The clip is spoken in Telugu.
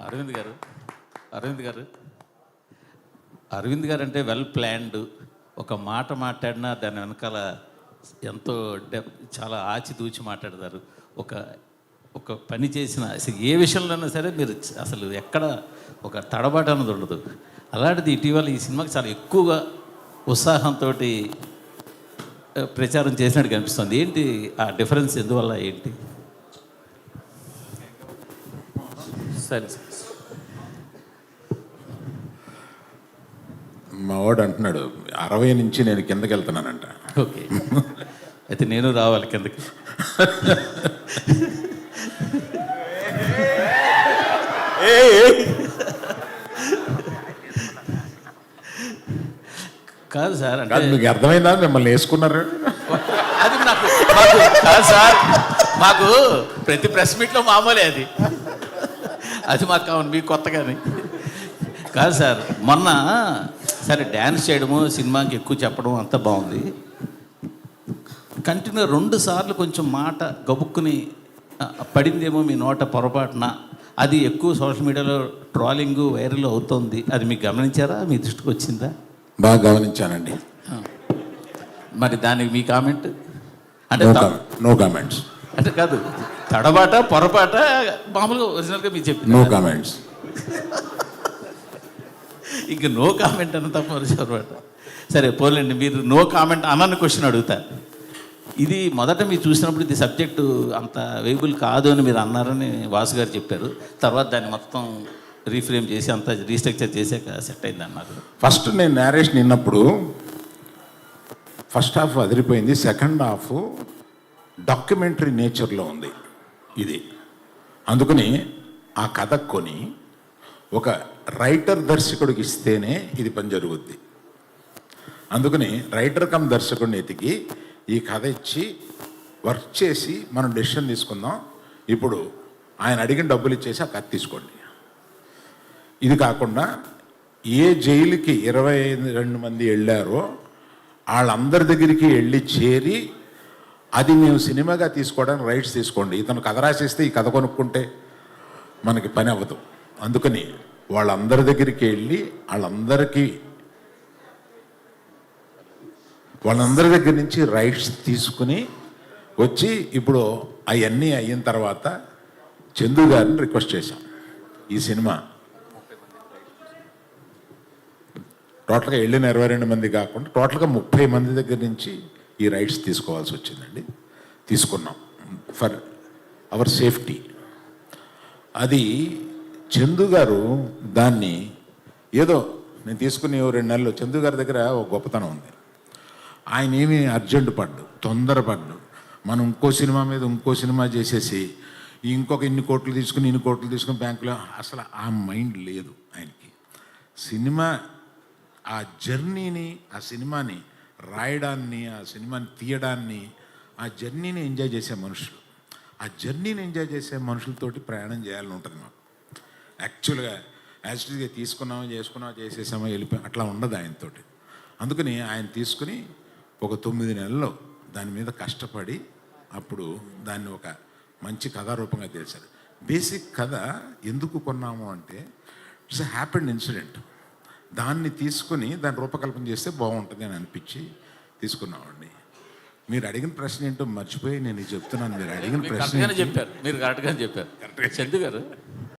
అరవింద్ గారు అరవింద్ గారు అరవింద్ గారు అంటే వెల్ ప్లాన్డ్. ఒక మాట మాట్లాడినా దాని వెనకాల ఎంతో చాలా ఆచితూచి మాట్లాడతారు. ఒక ఒక పని చేసిన అసలు ఏ విషయంలోనైనా సరే మీరు అసలు ఎక్కడ ఒక తడబాటు అన్నది ఉండదు. అలాంటిది ఇటీవల ఈ సినిమాకి చాలా ఎక్కువగా ఉత్సాహంతో ప్రచారం చేసినట్టు కనిపిస్తుంది. ఏంటి ఆ డిఫరెన్స్, ఎందువల్ల ఏంటి? సరే మా వాడు అంటున్నాడు 60 నుంచి నేను కిందకి వెళ్తున్నానంట. ఓకే, అయితే నేను రావాలి కిందకి. కాదు సార్, అంటే మీకు అర్థమైందా మిమ్మల్ని వేసుకున్నారు? అది నాకు మాకు కాదు సార్, మాకు ప్రతి ప్రెస్ మీట్లో మామూలే అది. అది మాకు కావాలి, మీకు కొత్తగాని కాదు సార్. మొన్న సరే డ్యాన్స్ చేయడము, సినిమాకి ఎక్కువ చెప్పడం అంతా బాగుంది. కంటిన్యూ 2 సార్లు కొంచెం మాట గబుక్కుని పడిందేమో మీ నోట పొరపాటున, అది ఎక్కువ సోషల్ మీడియాలో ట్రోలింగ్ వైరల్ అవుతుంది. అది మీకు గమనించారా? మీ దృష్టికి వచ్చిందా? బాగా గమనించానండి. మరి దానికి మీ కామెంట్? అంటే నో కామెంట్స్. అంటే కాదు, తడబాట పొరపాట మామూలుగా ఒరిజినల్గా మీరు చెప్పింది నో కామెంట్స్. ఇంక నో కామెంట్ అన్న తప్ప పొరపాట. సరే పోలేండి, మీరు నో కామెంట్ అన్న క్వశ్చన్ అడుగుతా. ఇది మొదట మీరు చూసినప్పుడు ఇది సబ్జెక్టు అంత వేయబుల్ కాదు అని మీరు అన్నారని వాసు గారు చెప్పారు. తర్వాత దాన్ని మొత్తం రీఫ్రేమ్ చేసి అంతా రీస్ట్రక్చర్ చేసాక సెట్ అయింది అన్నారు. ఫస్ట్ నేను నేరేషన్ విన్నప్పుడు ఫస్ట్ హాఫ్ అదిరిపోయింది, సెకండ్ హాఫ్ డాక్యుమెంటరీ నేచర్లో ఉంది ఇది. అందుకని ఆ కథ కొని ఒక రైటర్ దర్శకుడికి ఇస్తేనే ఇది పని జరుగుద్ది. అందుకని రైటర్ కమ్ దర్శకుడిని ఎతికి ఈ కథ ఇచ్చి వర్క్ చేసి మనం డెసిషన్ తీసుకుందాం. ఇప్పుడు ఆయన అడిగిన డబ్బులు ఇచ్చేసి ఆ కథ తీసుకోండి. ఇది కాకుండా ఏ జైలుకి 22 మంది వెళ్ళారో వాళ్ళందరి దగ్గరికి వెళ్ళి చేరి అది మేము సినిమాగా తీసుకోవడానికి రైట్స్ తీసుకోండి, ఇతను కథ రాసేస్తే ఈ కథ కొనుక్కుంటే మనకి పని అవ్వదు. అందుకని వాళ్ళందరి దగ్గరికి వెళ్ళి వాళ్ళందరి దగ్గర నుంచి రైట్స్ తీసుకుని వచ్చి ఇప్పుడు అవన్నీ అయిన తర్వాత చందు గారిని రిక్వెస్ట్ చేశాం. ఈ సినిమా టోటల్గా వెళ్ళిన 22 మంది కాకుండా టోటల్గా 30 మంది దగ్గర నుంచి ఈ రైట్స్ తీసుకోవాల్సి వచ్చిందండి. తీసుకున్నాం ఫర్ అవర్ సేఫ్టీ. అది చందు గారు దాన్ని ఏదో నేను తీసుకుని 2 నెలలు చందు గారి దగ్గర ఒక గొప్పతనం ఉంది. ఆయన ఏమీ అర్జెంటు పడ్డు, తొందరపడ్డు. మనం ఇంకో సినిమా మీద ఇంకో సినిమా చేసేసి ఇంకొక ఇన్ని కోట్లు తీసుకుని బ్యాంకులో అసలు ఆ మైండ్ లేదు ఆయనకి. సినిమా ఆ జర్నీని, ఆ సినిమాని రాయడాన్ని, ఆ సినిమాని తీయడాన్ని, ఆ జర్నీని ఎంజాయ్ చేసే మనుషులు. ఆ జర్నీని ఎంజాయ్ చేసే మనుషులతోటి ప్రయాణం చేయాలని ఉంటుంది మాకు. యాక్చువల్గా యాక్చువల్గా చేసుకున్నామో చేసేసామో వెళ్ళిపోయి అట్లా ఉండదు ఆయనతోటి. అందుకని ఆయన తీసుకుని ఒక 9 నెలల్లో దాని మీద కష్టపడి అప్పుడు దాన్ని ఒక మంచి కథారూపంగా తెలిసారు. బేసిక్ కథ ఎందుకు కొన్నాము అంటే ఇట్స్ ఎ హ్యాపెండ్ ఇన్సిడెంట్. దాన్ని తీసుకుని దాన్ని రూపకల్పన చేస్తే బాగుంటుంది అని అనిపించి తీసుకున్నామండి. మీరు అడిగిన ప్రశ్న ఏంటో మర్చిపోయి నేను చెప్తున్నాను. మీరు అడిగిన ప్రశ్న చెప్పారు, మీరు కరెక్ట్గా చెప్పారు చందు గారు.